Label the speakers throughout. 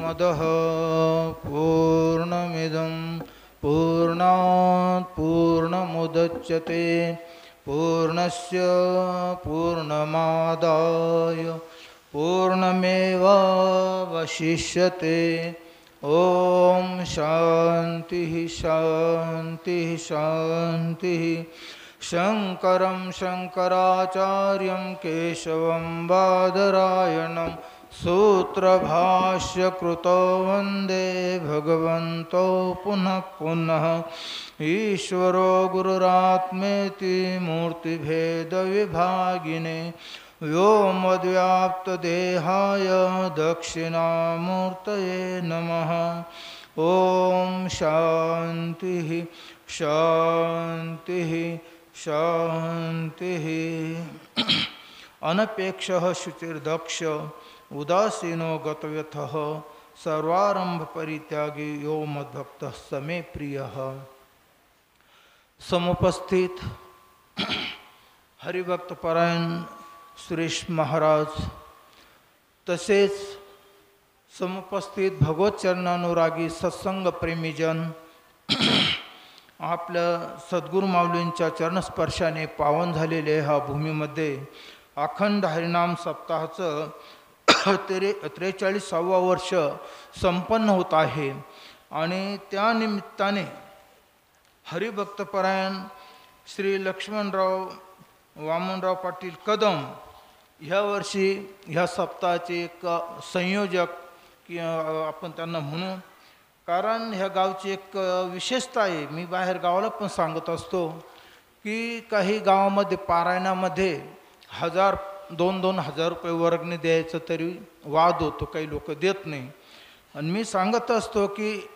Speaker 1: पूर्णमदः पूर्णमिदं पूर्णात् पूर्णमुदच्यते पूर्णस्य पूर्णमादाय पूर्णमेवावशिष्यते। ओम शांति शांति शांति। शंकरं शंकराचार्यं केशवं बादरायणं सूत्रभाष्यकृतो वन्दे भगवन्तो पुनः पुनः। ईश्वरो गुरुरात्मेति मूर्तिभेदविभागिने व्योमद्व्याप्तदेहाय दक्षिणामूर्तये नमः। ओम शांति शांति शांति। अनपेक्षः शुचिर्दक्ष उदासीनो गतव्यथः सर्वारंभ परित्यागी यो मद्भक्तः स मे प्रियः। समुपस्थित हरिभक्त परायण सुरेश महाराज तसेच समुपस्थित भगवत चरणानुरागी सत्संग प्रेमीजन आपल्या सद्गुरु माऊलींच्या चरणस्पर्शाने पावन झालेले ह्या भूमीमध्ये अखंड हरिनाम सप्ताहाचं 43वा वर्ष संपन्न होत आहे आणि त्या निमित्ताने हरिभक्तपरायण श्री लक्ष्मणराव वामनराव पाटील कदम ह्या वर्षी ह्या सप्ताहाचे एक संयोजक की आपण त्यांना म्हणू, कारण ह्या गावची एक विशेषता आहे. मी बाहेर गावाला पण सांगत असतो की काही गावामध्ये पारायणामध्ये 1000-2,000 रुपये वर्गणी द्यायचं तरी वाद होतो, काही लोक देत नाही. आणि मी सांगत असतो की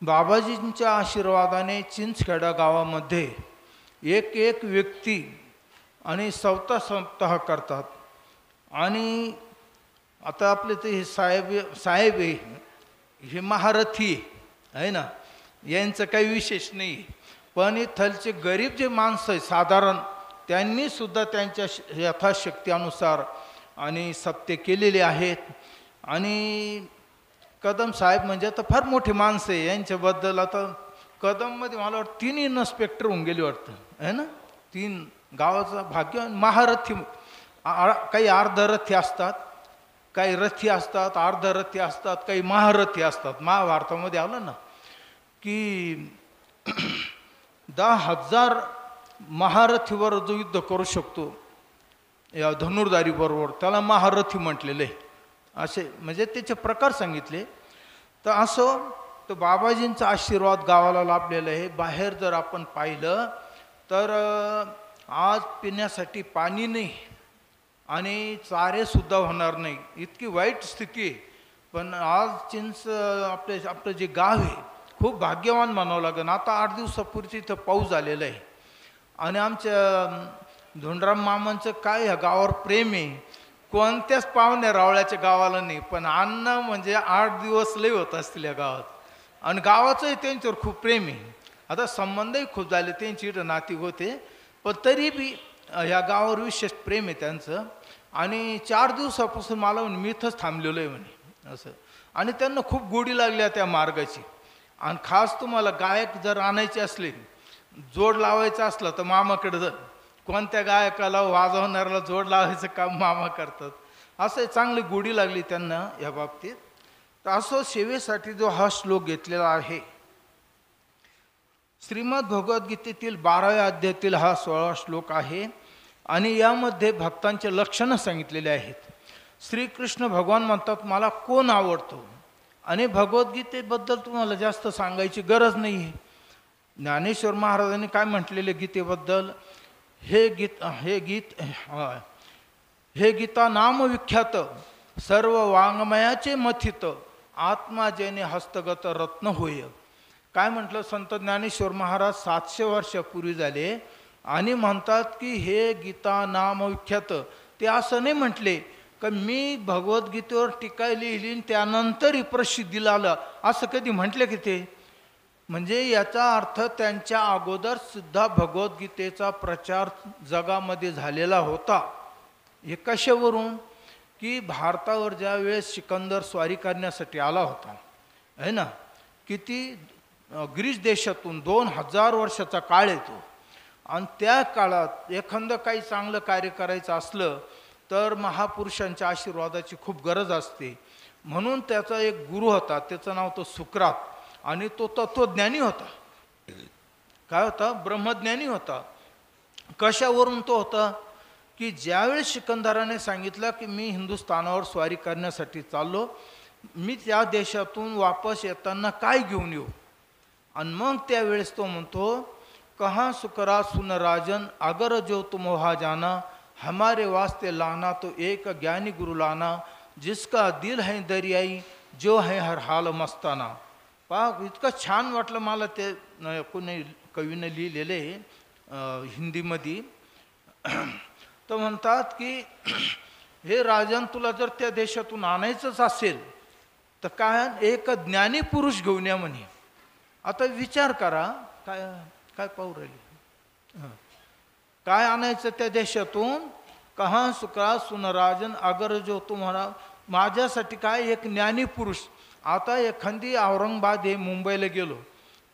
Speaker 1: बाबाजींच्या आशीर्वादाने चिंचखेडा गावामध्ये एक व्यक्ती आणि सप्ताह करतात. आणि आता आपले ते हे साहेब हे महारथी आहे ना, यांचं काही विशेष नाही. पण इथलचे गरीब जे माणसं आहे साधारण त्यांनी सुद्धा त्यांच्या यथाशक्तीनुसार आणि सप्ते केलेले आहेत. आणि कदम साहेब म्हणजे आता फार मोठी माणसं आहे. यांच्याबद्दल आता कदममध्ये मला वाटतं 3 इन्स्पेक्टर होऊन गेले वाटतं आहे ना, 3 गावाचं भाग्य. महारथी काही अर्धरथी असतात, काही रथी असतात, अर्धरथी असतात, काही महारथी असतात. महाभारतामध्ये आलं ना की 10,000 महारथीवर जो युद्ध करू शकतो या धनुर्धारी बरोबर त्याला महारथी म्हटलेलं आहे. असे म्हणजे त्याचे प्रकार सांगितले. तर असं तर बाबाजींचा आशीर्वाद गावाला लाभलेला आहे. बाहेर जर आपण पाहिलं तर आज पिण्यासाठी पाणी नाही आणि चारेसुद्धा होणार नाही, इतकी वाईट स्थिती आहे. पण आज आपलं जे गाव आहे खूप भाग्यवान म्हणावं लागेल. आता 8 दिवसापूर्वी इथं पाऊस झालेला आहे आणि आमच्या धोंडराम मामांचं काय ह्या गावावर प्रेम आहे. कोणत्याच पाहुण्या रावळ्याच्या गावाला नाही, पण अन्न म्हणजे 8 दिवस लय होत असतील या गावात. आणि गावाचंही त्यांच्यावर खूप प्रेम आहे. आता संबंधही खूप झाले, त्यांची इथं नाती होते, पण तरी बी ह्या गावावर विशेष प्रेम आहे त्यांचं. आणि 4 दिवसापासून मला म्हणे मी इथंच थांबलेलो आहे म्हणे असं. आणि त्यांना खूप गोडी लागल्या त्या मार्गाची. आणि खास तुम्हाला गायक जर आणायचे असले, जोड लावायचा असला तर मामाकडे जर कोणत्या गायकाला वाजवणाऱ्याला जोड लावायचं काम मामा करतात. असं चांगली गोडी लागली त्यांना या बाबतीत. तर असं सेवेसाठी जो हा श्लोक घेतलेला आहे श्रीमद भगवद्गीतेतील 12व्या अध्यायातील हा 16वा श्लोक आहे. आणि यामध्ये भक्तांचे लक्षणं सांगितलेले आहेत. श्रीकृष्ण भगवान म्हणतात मला कोण आवडतो. आणि भगवद्गीतेबद्दल तुम्हाला जास्त सांगायची गरज नाही आहे. ज्ञानेश्वर महाराजांनी काय म्हटलेले गीतेबद्दल, हे गीता नामविख्यात सर्व वाङ्मयाचे मथित आत्मा जेने हस्तगत रत्न होय. काय म्हटलं संत ज्ञानेश्वर महाराज 700 वर्षापूर्वी झाले आणि म्हणतात की हे गीता नामविख्यात. ते असं नाही म्हटले का मी भगवद्गीतेवर टीका लिहिली त्यानंतरही प्रसिद्धीला आलं, असं कधी म्हटले की ते. म्हणजे याचा अर्थ त्यांच्या अगोदर सुद्धा भगवद्गीतेचा प्रचार जगामध्ये झालेला होता. हे कशावरून की भारतावर ज्या वेळेस सिकंदर स्वारी करण्यासाठी आला होता आहे ना, किती ग्रीस देशातून 2000 वर्षाचा काळ येतो, आणि त्या काळात एखादं काही चांगलं कार्य करायचं असलं तर महापुरुषांच्या आशीर्वादाची खूप गरज असते. म्हणून त्याचा एक गुरु होता, त्याचं नाव तो सुकरात, आणि तो तत्वज्ञानी होता. काय होता? ब्रह्मज्ञानी होता. कशावरून तो होता? की ज्यावेळेस सिकंदराने सांगितलं की मी हिंदुस्थानावर स्वारी करण्यासाठी चाललो, मी त्या देशातून वापस येताना काय घेऊन येऊ, आणि मग त्यावेळेस तो म्हणतो, कहाँ सुकरा सुन राजन अगर जो तुम वहाँ जाना, हमारे वास्ते लाना तो एक ज्ञानी गुरु लाना, जिसका दिल है दरियाई जो है हर हाल मस्ताना. पहा, इतकं छान वाटलं मला ते कोणी कवीनं लिहिलेले हिंदीमध्ये. तर म्हणतात की हे राजन, तुला जर त्या देशातून आणायचंच असेल तर काय, एक ज्ञानी पुरुष घेऊन या म्हणे. आता विचार करा, काय काय पाहू राहिली, काय आणायचं त्या देशातून? कहाँ सुकरा सुन राजन अगर जो तुम्हाला, माझ्यासाठी काय एक ज्ञानी पुरुष. आता एखादी औरंगाबाद हे मुंबईला गेलो,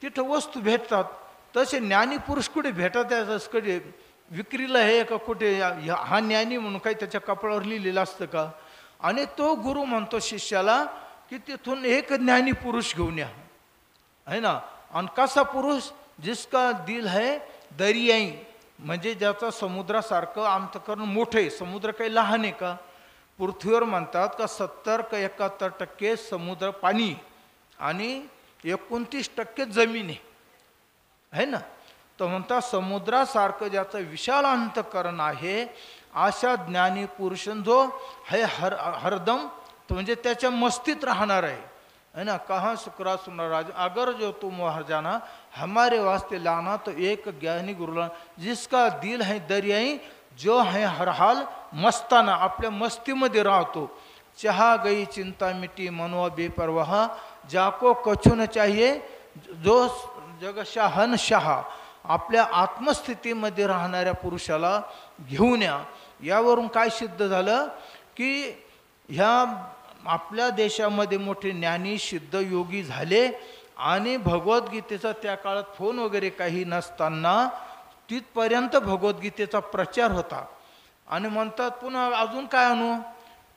Speaker 1: तिथं वस्तू भेटतात, तसे ज्ञानी पुरुष कुठे भेटत आहे? कधी विक्रीला हे का कुठे? हा ज्ञानी म्हणून काही त्याच्या कपड्यावर लिहिलेलं असतं का? आणि तो गुरु म्हणतो शिष्याला की तिथून एक ज्ञानी पुरुष घेऊन या, है ना. आणि कसा पुरुष? जिसका दिल है दरियाई, म्हणजे ज्याचा समुद्रासारखं अंतःकरण मोठं आहे. समुद्र काही लहान आहे का? पृथ्वीवर म्हणतात का 70 का 71% समुद्र पाणी आणि 29% जमीन आहे ना. तर म्हणतात समुद्रासारखं ज्याचं विशाल अंतःकरण आहे, अशा ज्ञानी पुरुष जो है हरदम, तो म्हणजे त्याच्या मस्तीत राहणार आहे ना. कहाँ सुकरा सुना राज अगर जो तुम वहाँ जाना, हमारे वास्ते लाना तो एक ज्ञानी गुरुला, जिसका दिल है दरियाई जो है हर हाल मस्ताना, आपल्या मस्तीमध्ये राहतो. चहा गई चिंता मिटी मनवा बेपरवाह, जाको कछु न चाहिए जो जग शाहन शाह, आपल्या आत्मस्थितीमध्ये राहणाऱ्या पुरुषाला घेऊन या. यावरून काय सिद्ध झालं की ह्या आपल्या देशामध्ये मोठे ज्ञानी सिद्ध योगी झाले, आणि भगवद्गीतेचा त्या काळात फोन वगैरे काही नसताना तिथपर्यंत भगवद्गीतेचा प्रचार होता. आणि म्हणतात पुन्हा अजून काय आणू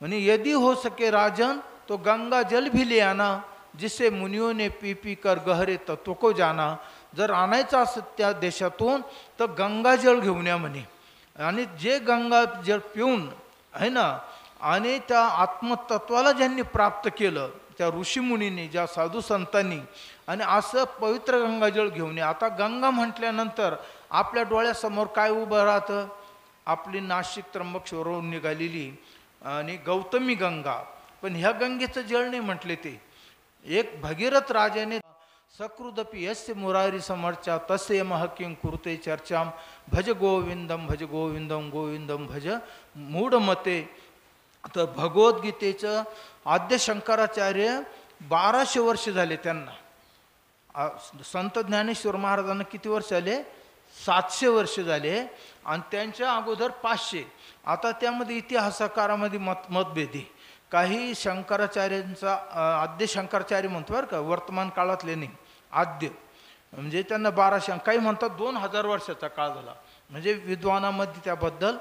Speaker 1: म्हणे, यदि हो सके राजन तो गंगा जल भी ले आना, जिसे मुनियों ने पी पी कर गहरे तत्व को जाना. जर आणायचं असत त्या देशातून तर गंगाजळ घेऊन या म्हणे, आणि जे गंगाजळ पिऊन आहे ना, आणि त्या आत्मतत्वाला ज्यांनी प्राप्त केलं, त्या ऋषीमुनींनी, ज्या साधू संतांनी, आणि असं पवित्र गंगाजळ घेऊन या. आता गंगा म्हटल्यानंतर आपल्या डोळ्यासमोर काय उभं राहतं? आपली नाशिक त्र्यंबकेश्वरवरून निघालेली आणि गौतमी गंगा. पण ह्या गंगेचं जळ नाही म्हटले ते. एक भगीरथ राजाने सकृदपि यस्य मुरारी समर्चा तस्य महकिं कुरुते चर्चाम, भज गोविंदम गोविंदम भज मूढमते. तर भगवद्गीतेचं आद्य शंकराचार्य 1200 वर्ष झाले त्यांना. संत ज्ञानेश्वर महाराजांना किती वर्ष झाले? 700 वर्ष झाले, आणि त्यांच्या अगोदर 500. आता त्यामध्ये इतिहासकारामध्ये मतभेद आहे. काही शंकराचार्यांचा आद्य शंकराचार्य म्हणतो बरं का, वर्तमान काळातले नाही, आद्य म्हणजे त्यांना 1200, काही म्हणतात 2000 वर्षाचा काळ झाला. म्हणजे विद्वानामध्ये त्याबद्दल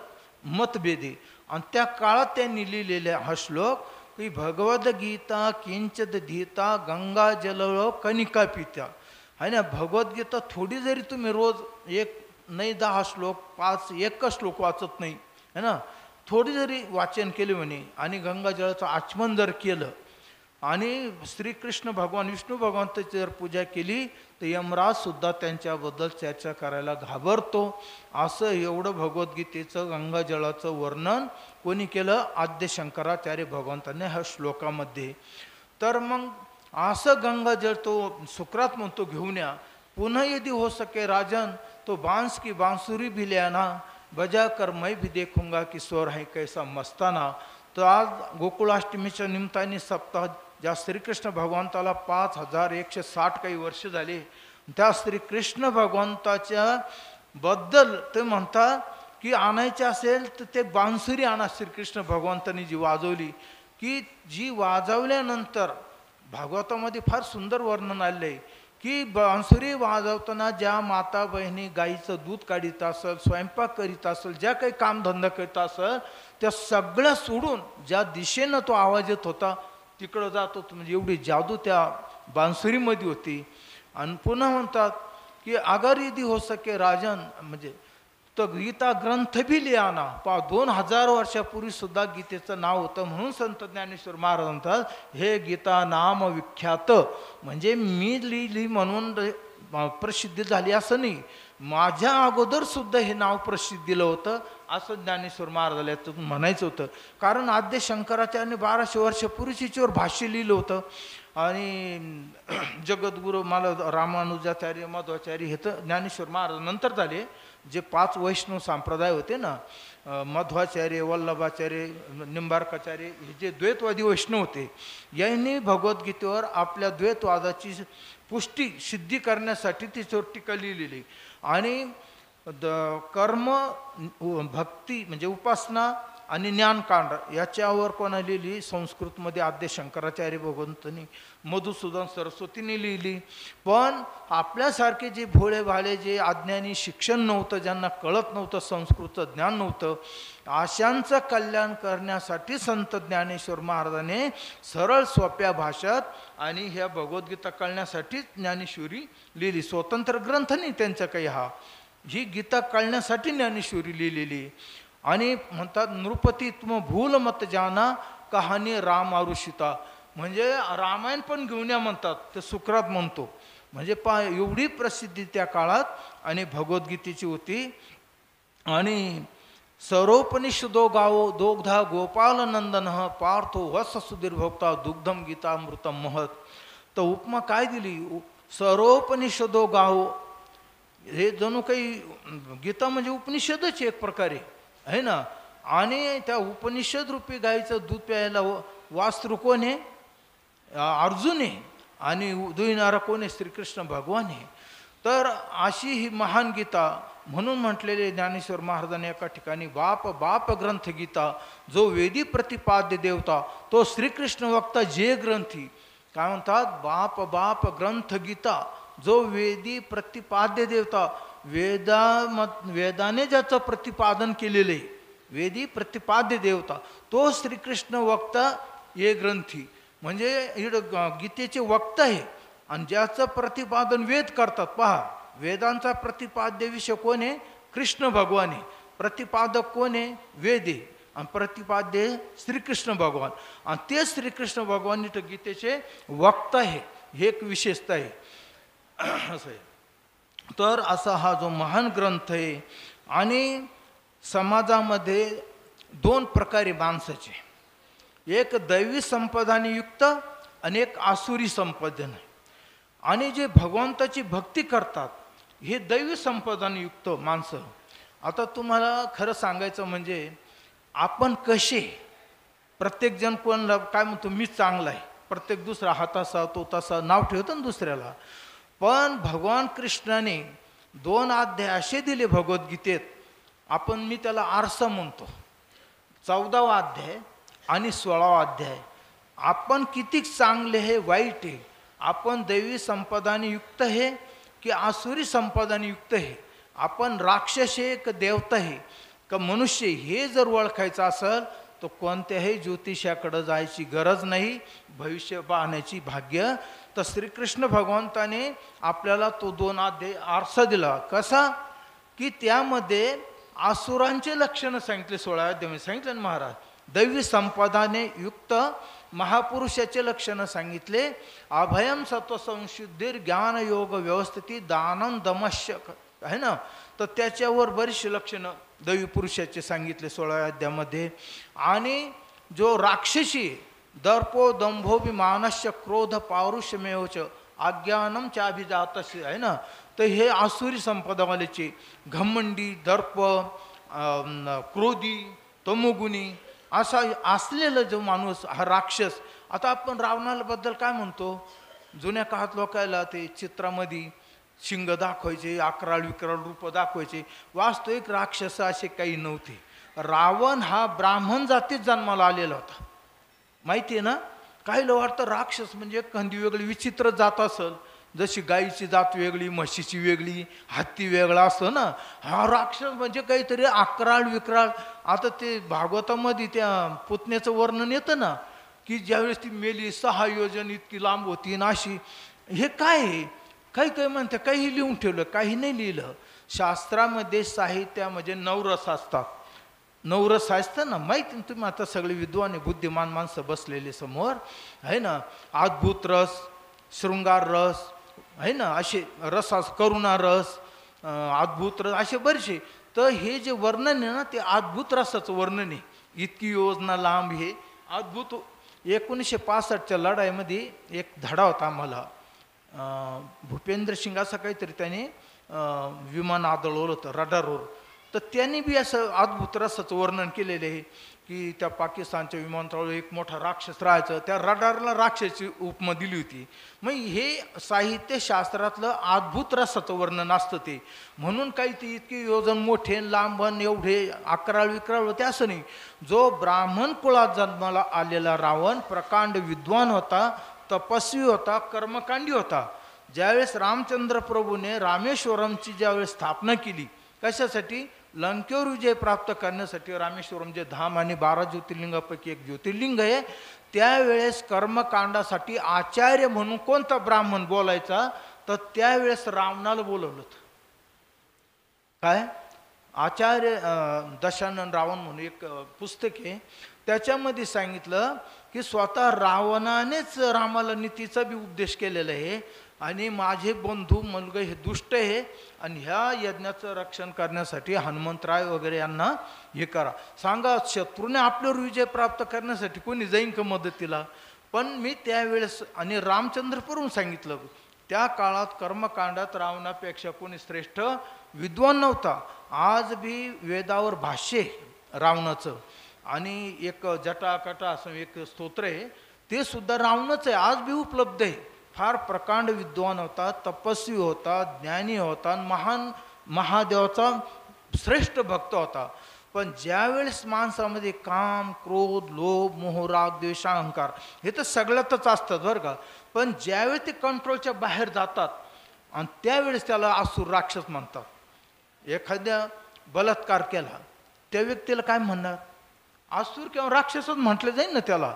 Speaker 1: मतभेद आहे. आणि त्या काळात त्यांनी लिहिलेला हा श्लोक की भगवद्गीता किंचित धीता गंगा जल कनिका पित्या, आहे ना. भगवद्गीता थोडी जरी तुम्ही रोज एक नाही 10 श्लोक 5 एक श्लोक वाचत नाही है ना, थोडी जरी वाचन केले म्हणे, आणि गंगाजळाचं आचमन जर केलं, आणि श्रीकृष्ण भगवान विष्णू भगवंताची जर पूजा केली तर यमराज सुद्धा त्यांच्याबद्दल चर्चा करायला घाबरतो. असं एवढं भगवद्गीतेचं गंगाजळाचं वर्णन कोणी केलं? आद्य शंकराचार्य भगवंतांनी ह्या श्लोकामध्ये. तर मग असं गंगाजळ तो सुकरात म्हणतो घेऊन या. पुन्हा यदि हो सके राजन तो बांस की बांसुरी भी ले आना, बजा कर मैं भी देखूंगा कि स्वर है कैसा मस्ताना. तर आज गोकुळाष्टमीच्या निमित्ताने सप्ताह, ज्या श्रीकृष्ण भगवंताला 5160 काही वर्ष झाले, त्या श्रीकृष्ण भगवंताच्या बद्दल ते म्हणतात की आणायचे असेल तर ते बांसुरी आणा. श्रीकृष्ण भगवंतांनी जी वाजवली, की जी वाजवल्यानंतर भागवतामध्ये फार सुंदर वर्णन आलेलं आहे की बांसुरी वाजवताना ज्या माता बहिणी गाईचं दूध काढीत असेल, स्वयंपाक करीत असेल, ज्या काही कामधंदा करीत असेल, त्या सगळ्या सोडून ज्या दिशेनं तो आवाज येत होता तिकडं जात होतं. म्हणजे एवढी जादू त्या बांसुरीमध्ये होती. आणि पुन्हा म्हणतात की अगर यदि हो सके राजन, म्हणजे तर गीता ग्रंथ भी लिहाना. 2000 वर्षापूर्वी सुद्धा गीतेचं नाव होतं. म्हणून संत ज्ञानेश्वर महाराज म्हणतात, हे गीता नाम विख्यात. म्हणजे मी लिहिली म्हणून प्रसिद्धी झाली असं नाही, माझ्या अगोदर सुद्धा हे नाव प्रसिद्धीलं होतं असं ज्ञानेश्वर महाराजाला यातून म्हणायचं होतं. कारण आद्य शंकराचार्याने 1200 वर्षापूर्वीच हिच्यावर भाष्य लिहिलं होतं. आणि जगद्गुरू मला रामानुजाचार्य, मध्वाचार्य हे तर ज्ञानेश्वर महाराज नंतर झाले. जे 5 वैष्णव संप्रदाय होते ना, मध्वाचार्य, वल्लभाचार्य, निंबार्काचार्य, हे जे द्वैतवादी वैष्णव होते, यांनी भगवद्गीतेवर आपल्या द्वैतवादाची पुष्टी सिद्धी करण्यासाठी तिच्यावर टीका लिहिलेली. आणि कर्म, भक्ती म्हणजे उपासना आणि ज्ञानकांड याच्यावर कोणा लिहिली? संस्कृतमध्ये आद्य शंकराचार्य भगवंतांनी, मधुसूदन सरस्वतीने लिहिली. पण आपल्यासारखे जे भोळे भाले, जे अज्ञानी, शिक्षण नव्हतं, ज्यांना कळत नव्हतं, संस्कृतचं ज्ञान नव्हतं, अशांचं कल्याण करण्यासाठी संत ज्ञानेश्वर महाराजांनी सरळ सोप्या भाषेत आणि ह्या भगवद्गीता कळण्यासाठी ज्ञानेश्वरी लिहिली. स्वतंत्र ग्रंथ नाही त्यांचा काही, हा ही गीता कळण्यासाठी ज्ञानेश्वरी लिहिलेली. आणि म्हणतात नृपती तुम भूल मत जाना कहाणी राम आरुषिता. म्हणजे रामायण पण घेऊन या म्हणतात, ते सुकरात म्हणतो. म्हणजे एवढी प्रसिद्धी त्या काळात आणि भगवद्गीतेची होती. आणि सर्वोपनिषदो गावो दोग्धा गोपाल नंदन पार्थो वस सुधीर भोक्ता दुग्धम गीतामृतम महत. तर उपमा काय दिली? सर्वोपनिषदो गावो, हे जणू काही गीता म्हणजे उपनिषदच एक प्रकारे आहे ना. आणि त्या उपनिषद रूपी गायीचं दूध प्यायला वास्त्र कोण आहे? अर्जुन आहे. आणि दुहिणारा कोण आहे? श्रीकृष्ण भगवान आहे. तर अशी ही महान गीता म्हणून म्हटलेले ज्ञानेश्वर महाराजांनी एका ठिकाणी, बाप बाप ग्रंथ गीता, जो वेदी प्रतिपाद्य देवता तो श्रीकृष्ण वक्ता जे ग्रंथी. काय म्हणतात? बाप बाप ग्रंथ गीता, जो वेदी प्रतिपाद्य देवता, वेदाने ज्याचं प्रतिपादन केलेलं आहे, वेदी प्रतिपाद्य देवता, तो श्रीकृष्ण वक्ता ये ग्रंथी. म्हणजे गीतेचे वक्ता आहे आणि ज्याचं प्रतिपादन वेद करतात. पहा, वेदांचा प्रतिपाद्य विषय कोण आहे? कृष्ण भगवान आहे. प्रतिपादक कोण आहे? वेद आहे. आणि प्रतिपाद्य श्रीकृष्ण भगवान. आणि ते श्रीकृष्ण भगवान इथं गीतेचे वक्ता आहे. हे एक विशेषता आहे. असं आहे. तर असा हा जो महान ग्रंथ आहे. आणि समाजामध्ये 2 प्रकारे माणसाचे, एक दैवी संपदाने युक्त आणि एक आसुरी संपदेने. आणि जे भगवंताची भक्ती करतात हे दैवी संपदाने युक्त माणसं. आता तुम्हाला खरं सांगायचं म्हणजे आपण कसे, प्रत्येकजण कोणाला काय म्हणतो, मी चांगला आहे, प्रत्येक दुसरा हा तसा तो तसा नाव ठेवतो ना दुसऱ्याला. पण भगवान कृष्णाने 2 अध्याय असे दिले भगवद्गीतेत, आपण मी त्याला आरसा म्हणतो. 14वा अध्याय आणि 16वा अध्याय. आपण किती चांगले हे वाईट आहे, आपण दैवी संपदाने युक्त आहे की आसुरी संपदाने युक्त आहे, आपण राक्षस आहे का देवता आहे का मनुष्य, हे जर ओळखायचं असेल तर कोणत्याही ज्योतिषाकडे जायची गरज नाही, भविष्य पाहण्याची भाग्य. तर श्रीकृष्ण भगवंताने आपल्याला तो 2 अध्याय आरसा दिला. कसा? की त्यामध्ये आसुरांचे लक्षणं सांगितले. 16 अध्याय सांगितले ना महाराज. दैवी संपदाने युक्त महापुरुषाचे लक्षणं सांगितले. अभयम सत्वसंशुद्धीर ज्ञान योग व्यवस्थिती दानम दमश्य आहे ना. तर त्याच्यावर बरीचशी लक्षणं दैवी पुरुषाचे सांगितले 16 अध्यायामध्ये. आणि जो राक्षसी दर्पो दंभोभिमानस्य क्रोध पारुष्यमेवच अज्ञानम चाभिजातस्य आहे ना. तर हे आसुरी संपदावाल्याचे घमंडी, दर्प, क्रोधी, तमोगुणी असा असलेला जो माणूस हा राक्षस. आता आपण रावणाबद्दल काय म्हणतो? जुन्या काळात लोकायला ते चित्रामध्ये शिंग दाखवायचे, अकराळ विकराळ रूप दाखवायचे. वास्तविक राक्षस असे काही नव्हते. रावण हा ब्राह्मण जातीत जन्माला आलेला होता, माहिती आहे ना. काहीला वाटतं राक्षस म्हणजे एखादी वेगळी विचित्र जात असेल, जशी गाईची जात वेगळी, म्हशीची वेगळी, हत्ती वेगळा असतं ना. हा राक्षस म्हणजे काहीतरी अकराळ विकराळ. आता ते भागवतामध्ये त्या पुतण्याचं वर्णन येतं ना, की ज्यावेळेस ती मेली 6 योजन इतकी लांब होती नाशी. हे काय आहे? काही काही म्हणतं काही लिहून ठेवलं, काही नाही लिहिलं. शास्त्रामध्ये साहित्यामध्ये 9 रस असतात. 9 रस असतं ना, माहिती ना तुम्ही. आता सगळे विद्वान बुद्धिमान माणसं बसलेले समोर आहे ना. अद्भुत रस, शृंगार रस आहे ना, असे रस, करुणा रस, अद्भुत रस, असे बरेचसे. तर हे जे वर्णन आहे ना, ते अद्भुत रसाचं वर्णन आहे. इतकी योजना लांब, हे अद्भुत. 1965च्या लढाईमध्ये एक धडा होता आम्हाला. भूपेंद्र सिंग असं काहीतरी त्याने विमान आदळवलं होतं रडारवर. तर त्यांनी बी असं अद्भुत रसाचं वर्णन केलेलं आहे की त्या पाकिस्तानच्या विमानतळावर एक मोठा राक्षस राहायचं, त्या रडारला राक्षसाची उपमा दिली होती. मग हे साहित्यशास्त्रातलं अद्भुत रसाचं वर्णन असतं ते. म्हणून काही ते इतके योजन मोठे लांबन एवढे अकराळ विकराळ होते असं नाही. जो ब्राह्मण कुळात जन्माला आलेला रावण प्रकांड विद्वान होता, तपस्वी होता, कर्मकांडी होता. ज्यावेळेस रामचंद्र प्रभूने रामेश्वरमची ज्यावेळेस स्थापना केली, कशासाठी? लंकेवर विजय प्राप्त करण्यासाठी. रामेश्वरम जे धाम आणि 12 ज्योतिर्लिंगापैकी एक ज्योतिर्लिंग आहे. त्यावेळेस कर्मकांडासाठी आचार्य म्हणून कोणता ब्राह्मण बोलायचा? तर त्यावेळेस रावणाला बोलवलं होतं. काय? आचार्य दशानन रावण म्हणून एक पुस्तक आहे, त्याच्यामध्ये सांगितलं की स्वतः रावणानेच रामाला नीतीचा बी उपदेश केलेला आहे. आणि माझे बंधू मुलगा हे दुष्ट आहे आणि ह्या यज्ञाचं रक्षण करण्यासाठी हनुमंतराय वगैरे यांना हे करा. सांगा, शत्रूने आपल्यावर विजय प्राप्त करण्यासाठी कोणी जाईन का मदतीला? पण मी त्यावेळेस आणि रामचंद्र करून सांगितलं, त्या काळात कर्मकांडात रावणापेक्षा कोणी श्रेष्ठ विद्वान नव्हता. आज बी वेदावर भाष्य रावणाचं आणि एक जटाकटा असं एक स्तोत्र आहे, ते सुद्धा रावणच आहे, आज बी उपलब्ध आहे. फार प्रकांड विद्वान होता, तपस्वी होता, ज्ञानी होता, महान महादेवाचा श्रेष्ठ भक्त होता. पण ज्यावेळेस माणसामध्ये काम, क्रोध, लोभ, मोह, राग, द्वेष, अहंकार हे तर सगळ्यातच असतात बरं का. पण ज्यावेळेस ते कंट्रोलच्या बाहेर जातात आणि त्यावेळेस त्याला असुर राक्षस म्हणतात. एखाद्या बलात्कार केला त्या व्यक्तीला काय म्हणणार? असुर किंवा राक्षसच म्हटलं जाईल ना त्याला.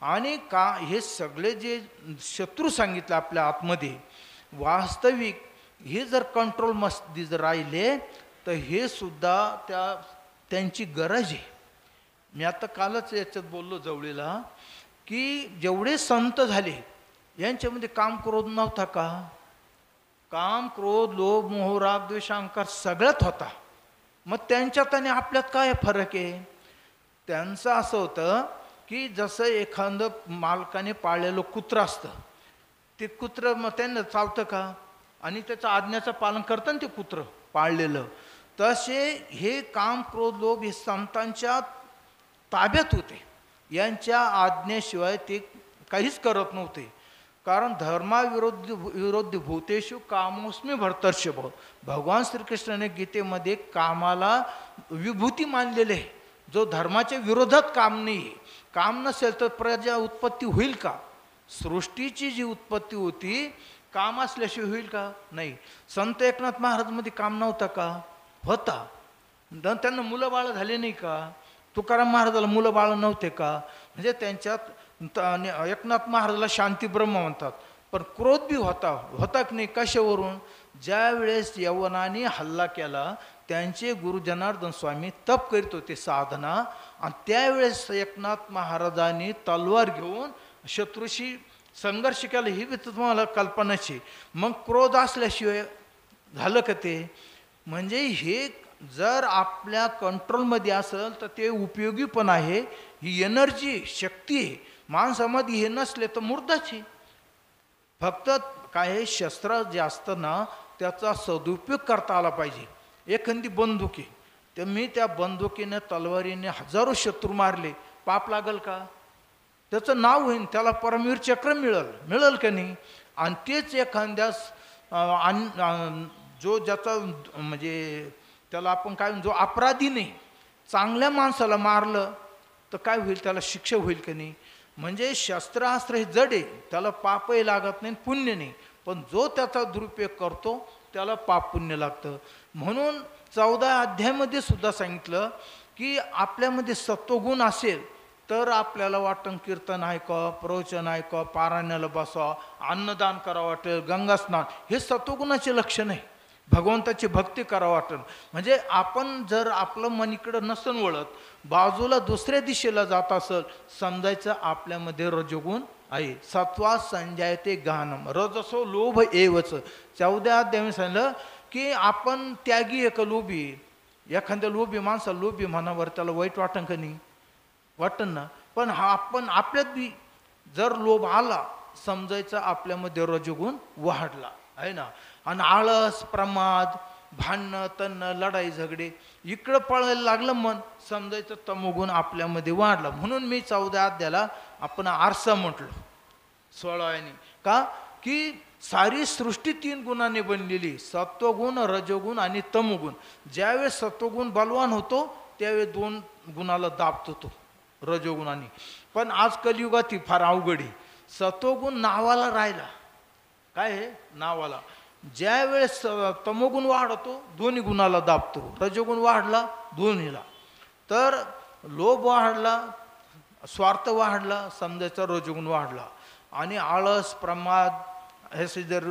Speaker 1: आणि का हे सगळे जे शत्रू सांगितले आपल्या आतमध्ये, वास्तविक हे जर कंट्रोल मस्ती जर राहिले तर हे सुद्धा त्यांची गरज आहे. मी आता कालच याच्यात बोललो जवळीला की जेवढे संत झाले यांच्यामध्ये काम क्रोध नव्हता का? काम, क्रोध, लोभ, मोह, राग, द्वेष, अहंकार सगळ्यात होता. मग त्यांच्यात आणि आपल्यात काय फरक आहे? त्यांचं असं होतं की जसं एखादं मालकाने पाळलेलं कुत्रं असतं, ते कुत्रं मग त्यांना चावतं का? आणि त्याचं आज्ञेचं पालन करतं ना ते कुत्रं पाळलेलं. तसे हे काम, क्रोध, लोभ हे संतांच्या ताब्यात होते. यांच्या आज्ञेशिवाय ते काहीच करत नव्हते. कारण विरोधी भूतेषु कामोस्मी भर्तर्षभ. भगवान श्रीकृष्णाने गीतेमध्ये कामाला विभूती मानलेले आहे. जो धर्माच्या विरोधात काम नाही, काम नसेल तर प्रजा उत्पत्ती होईल का? सृष्टीची जी उत्पत्ती होती काम असल्याशिवाय होईल का? नाही. संत एकनाथ महाराज मध्ये काम नव्हता का? होता. त्यांना मुलं बाळ झाले नाही का? तुकाराम महाराजाला मुलं बाळ नव्हते का? म्हणजे त्यांच्यात एकनाथ महाराजाला शांती ब्रह्म म्हणतात. पण क्रोध बी होता की नाही? कशावरून? ज्या वेळेस यवनाने हल्ला केला, त्यांचे गुरु जनार्दन स्वामी तप करीत होते साधना, आणि त्यावेळेस एकनाथ महाराजांनी तलवार घेऊन शत्रूशी संघर्ष केला. ही बी तुम्हाला कल्पनाची. मग क्रोध असल्याशिवाय झालं का ते? म्हणजे हे जर आपल्या कंट्रोलमध्ये असेल तर ते उपयोगी पण आहे. ही एनर्जी, शक्ती आहे. माणसामध्ये हे नसले तर मुर्दाची. फक्त काय शस्त्र जे असतं ना त्याचा सदुपयोग करता आला पाहिजे. एखादी बंदुकी, तर मी त्या बंदुकीने तलवारीने हजारो शत्रू मारले, पाप लागल का? त्याचं नाव होईल, त्याला परमवीर चक्र मिळेल का नाही? आणि तेच एखाद्या जो ज्याचा म्हणजे त्याला आपण काय जो अपराधी नाही, चांगल्या माणसाला मारलं तर काय होईल, त्याला शिक्षा होईल की नाही. म्हणजे शस्त्रास्त्र हे जड आहे, त्याला पापही लागत नाही पुण्य नाही, पण जो त्याचा दुरुपयोग करतो त्याला पाप पुण्य लागतं. म्हणून 14 अध्यायामध्ये सुद्धा सांगितलं की आपल्यामध्ये सत्वगुण असेल तर आपल्याला वाटतं कीर्तन ऐकावं, प्रवचन ऐकावं, पारायणाला बसावं, अन्नदान करावं वाटेल, गंगास्नान, हे सत्वगुणाचे लक्षण आहे. भगवंताची भक्ती करावं वाटेल. म्हणजे आपण जर आपलं मन इकडं नसन वळत, बाजूला दुसऱ्या दिशेला जात असेल, समजायचं आपल्यामध्ये रजोगुण आहे. सत्वा संजायते गहनम रजसो लोभ एवच. 14 अध्यायाने सांगितलं की आपण त्यागी एक लोभी. एखाद्या लोभी माणसाला लोभी म्हणावर त्याला वाईट वाटन का नाही, वाटन ना. पण हा आपण आपल्यात बी जर लोभ आला, समजायचं आपल्यामध्ये रजोगुण वाढला आहे ना. आणि आळस, प्रमाद, भांडणं, तणं, लढाई झगडे इकडं पळायला लागलं मन, समजायचं तमोगुण आपल्यामध्ये वाढला. म्हणून मी 14 अध्यायाला आपण आरसा म्हटलो 16 का, की सारी सृष्टी 3 गुणाने बनलेली, सत्वगुण, रजोगुण आणि तमोगुण. ज्यावेळेस सत्वगुण बलवान होतो त्यावेळेस 2 गुणाला दाबतो तो रजोगुणाने. पण आज कलियुगात ही फार अवघडी, सत्वगुण नावाला राहिला, काय आहे नावाला. ज्या वेळेस तमोगुण वाढतो 2 गुणाला दाबतो, रजोगुण वाढला 2ला. तर लोभ वाढला, स्वार्थ वाढला, समजायचा रजोगुण वाढला. आणि आळस, प्रमाद हे जर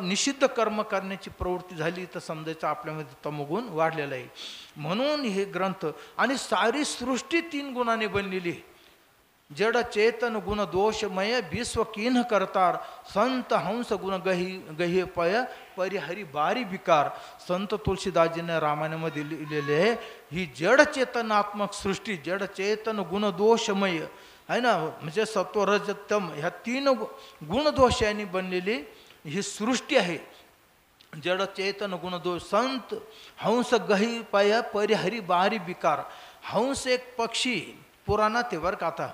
Speaker 1: निषिद्ध कर्म करण्याची प्रवृत्ती झाली तर समजायचं आपल्यामध्ये तमोगुण वाढलेला आहे. म्हणून हे ग्रंथ आणि सारी सृष्टी 3 गुणाने बनलेली आहे. जड चेतन गुण दोषमय विश्व किन्ह करतार, संत हंस गुण गही पय परिहरी बारी विकार. संत तुलसीदासजीने रामायणामध्ये लिहिलेले आहे, ही जड चेतनात्मक सृष्टी, जड चेतन गुण दोषमय आहे ना, म्हणजे सत्व रज तम ह्या 3 गुणदोषांनी बनलेली ही सृष्टी आहे. जड चेतन गुण दोष, संत हंस गही पय परिहरी बारी विकार. हंस एक पक्षी पुराणात आहे बरं का,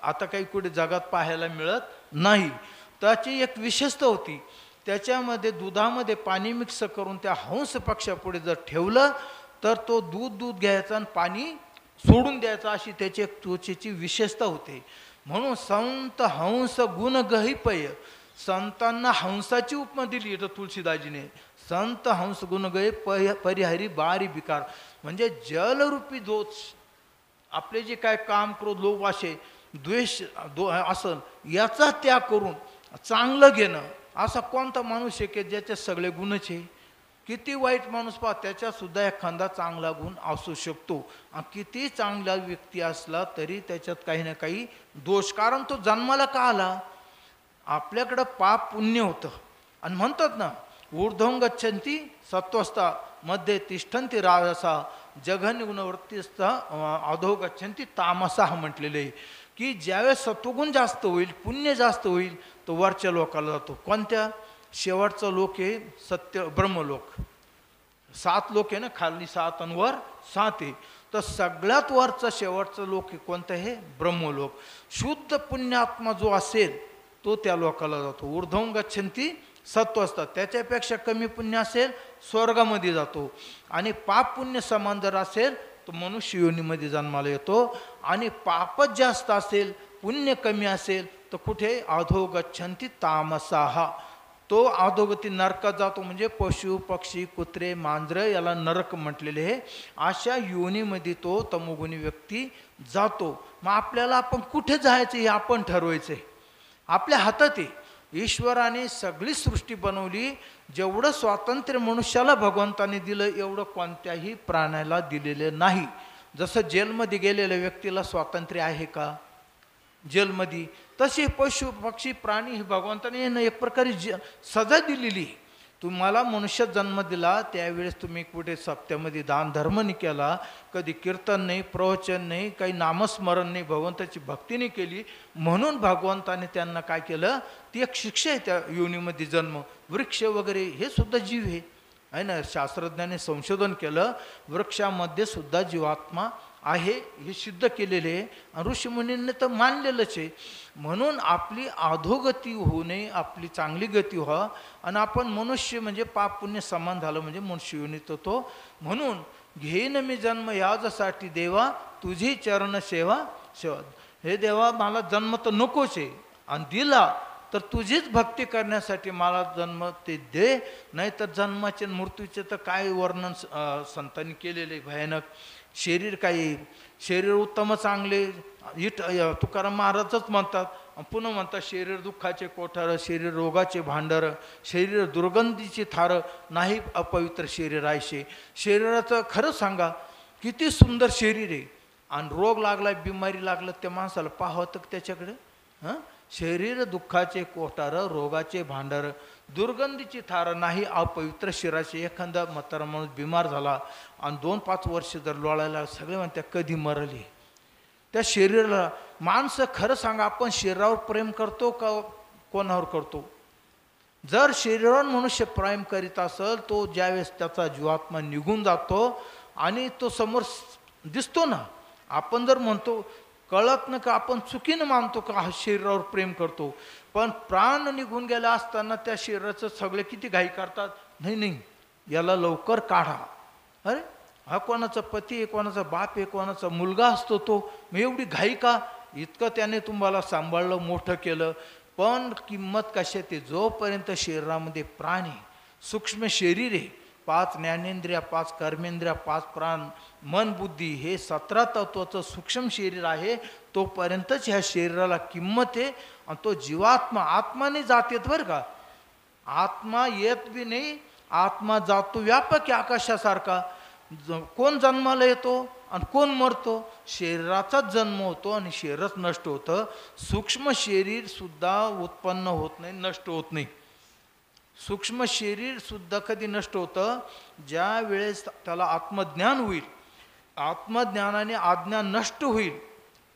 Speaker 1: आता काही कुठे जगात पाहायला मिळत नाही. त्याची एक विशेषता होती, त्याच्यामध्ये दुधामध्ये पाणी मिक्स करून त्या हंस पक्षापुढे जर ठेवलं तर तो दूध घ्यायचा आणि पाणी सोडून द्यायचा, अशी त्याची एक त्वचेची विशेषता होते. म्हणून संत हंस गुण गहिपय, संतांना हंसाची उपमा दिली तर तुलसीदासजीने. संत हंस गुण गही परिहरी बारी विकार, म्हणजे जलरूपी दोष आपले जे काय काम, क्रोध, लोभ, आशे, द्वेष असं याचा त्याग करून चांगलं घेणं. असा कोणता माणूस आहे की ज्याचे सगळे गुणच आहे. किती वाईट माणूस पहा, त्याच्यात सुद्धा एखादा चांगला गुण असू शकतो. किती चांगला व्यक्ती असला तरी त्याच्यात काही ना काही दोष, कारण तो जन्माला का आला, आपल्याकडं पाप पुण्य होतं. आणि म्हणतात ना, ऊर्ध्वं गच्छन्ति सत्वस्था मध्ये तिष्ठन्ति राजसा, जघन्य गुणवृत्तीस्था अधो गच्छन्ति तामसा म्हटलेले आहे. की ज्यावेळेस सत्वगुण जास्त होईल, पुण्य जास्त होईल, तो वरच्या लोकाला जातो. कोणत्या? शेवटचा लोक आहे सत्य ब्रह्मलोक. 7 लोक आहे ना, खाली 7 आणि वर 7 आहे. तर सगळ्यात वरचा शेवटचा लोक आहे कोणतं? आहे ब्रह्मलोक. शुद्ध पुण्यात्मा जो असेल तो त्या लोकाला जातो. ऊर्ध्वं गच्छन्ति सत्व असतात, त्याच्यापेक्षा कमी पुण्य असेल स्वर्गामध्ये जातो. आणि पाप पुण्य समान जर असेल तो मनुष्य योनीमध्ये जन्माला येतो. आणि पापच जास्त असेल, पुण्य कमी असेल तर कुठे? अधो गच्छन्ति तामसाहा, तो अधोगती नरकात जातो. म्हणजे पशु, पक्षी, कुत्रे, मांजरं याला नरक म्हटलेले आहे. अशा योनीमध्ये तो तमोगुणी व्यक्ती जातो. मग आपल्याला आपण कुठे जायचं हे आपण ठरवायचं आहे, आपल्या हातात आहे. ईश्वराने सगळी सृष्टी बनवली, जेवढं स्वातंत्र्य मनुष्याला भगवंताने दिलं एवढं कोणत्याही प्राण्याला दिलेले नाही. जसं जेलमध्ये गेलेल्या व्यक्तीला स्वातंत्र्य आहे का जेलमध्ये, तसे पशु, पक्षी, प्राणी हे भगवंताने यांना एक प्रकारे सजा दिलेली. तुम्हाला मनुष्यात जन्म दिला त्यावेळेस तुम्ही कुठे सप्त्यामध्ये दान धर्म नाही केला, कधी कीर्तन नाही, प्रवचन नाही, काही नामस्मरण नाही, भगवंताची भक्ती नाही केली, म्हणून भगवंताने त्यांना काय केलं, ती एक शिक्षा आहे त्या योनीमध्ये जन्म. वृक्ष वगैरे हे सुद्धा जीव आहे ना. शास्त्रज्ञाने संशोधन केलं, वृक्षामध्ये सुद्धा जीवात्मा आहे हे सिद्ध केलेले आहे आणि ऋषीमुनींनी तर मानलेलंच आहे. म्हणून आपली अधोगती होऊ नये, आपली चांगली गती व्हा आणि आपण मनुष्य म्हणजे पाप पुण्य समान झालं म्हणजे मनुष्य योनीत होतो. म्हणून घेईन मी जन्म याच्यासाठी देवा तुझी चरण सेवा सेवा. हे देवा मला जन्म तर नकोच आहे आणि दिला तर तुझीच भक्ती करण्यासाठी मला जन्म ते दे. नाही तर जन्माचे मृत्यूचे तर काय वर्णन संतांनी केलेले भयानक. शरीर काही शरीर उत्तम चांगले तुकाराम महाराजच म्हणतात. पुन्हा म्हणतात शरीर दुःखाचे कोठार, शरीर रोगाचे भांडार, शरीर दुर्गंधीची थार, नाही अपवित्र शरीर आयशे. शरीराचं खरं सांगा किती सुंदर शरीर आहे आणि रोग लागला बिमारी लागलं त्या माणसाला पाहतं त्याच्याकडे. शरीर दुःखाचे कोठार, रोगाचे भांडार, दुर्गंधीची थार, नाही अपवित्र शरीराचे. एखादा म्हातारा माणूस बिमार झाला आणि 2-5 वर्ष जर लोळायला सगळे म्हणतात कधी मरली. त्या शरीराला माणसं खरं सांगा आपण शरीरावर प्रेम करतो का कोणावर करतो? जर शरीरावर मनुष्य प्रेम करीत असेल तो ज्यावेळेस त्याचा जीवात्मा निघून जातो आणि तो समोर दिसतो ना. आपण जर म्हणतो कळत ना का आपण चुकीनं मानतो का हा शरीरावर प्रेम करतो, पण प्राण निघून गेला असताना त्या शरीराचं सगळे किती घाई करतात. नाही नाही याला लवकर काढा. अरे हा कोणाचा पती आहे, कोणाचा बाप आहे, कोणाचा मुलगा असतो तो, मग एवढी घाई का? इतकं त्याने तुम्हाला सांभाळलं मोठं केलं, पण किंमत कशात आहे? जोपर्यंत शरीरामध्ये प्राण आहे, सूक्ष्म शरीर आहे, 5 ज्ञानेंद्रिया, 5 कर्मेंद्रिया, 5 प्राण, मन बुद्धी हे 17 तत्वाचं सूक्ष्म शरीर आहे, तोपर्यंतच ह्या शरीराला किंमत आहे. आणि तो जीवात्मा आत्माने जातेत बरं का. आत्मा येत बी नाही, आत्मा जातो व्यापक आकाशासारखा. कोण जन्माला येतो आणि कोण मरतो? शरीराचाच जन्म होतो आणि शरीरच नष्ट होतं. सूक्ष्म शरीर सुद्धा उत्पन्न होत नाही, नष्ट होत नाही. सूक्ष्म शरीर सुद्धा कधी नष्ट होतं? ज्या वेळेस त्याला आत्मज्ञान होईल, आत्मज्ञानाने आज्ञा नष्ट होईल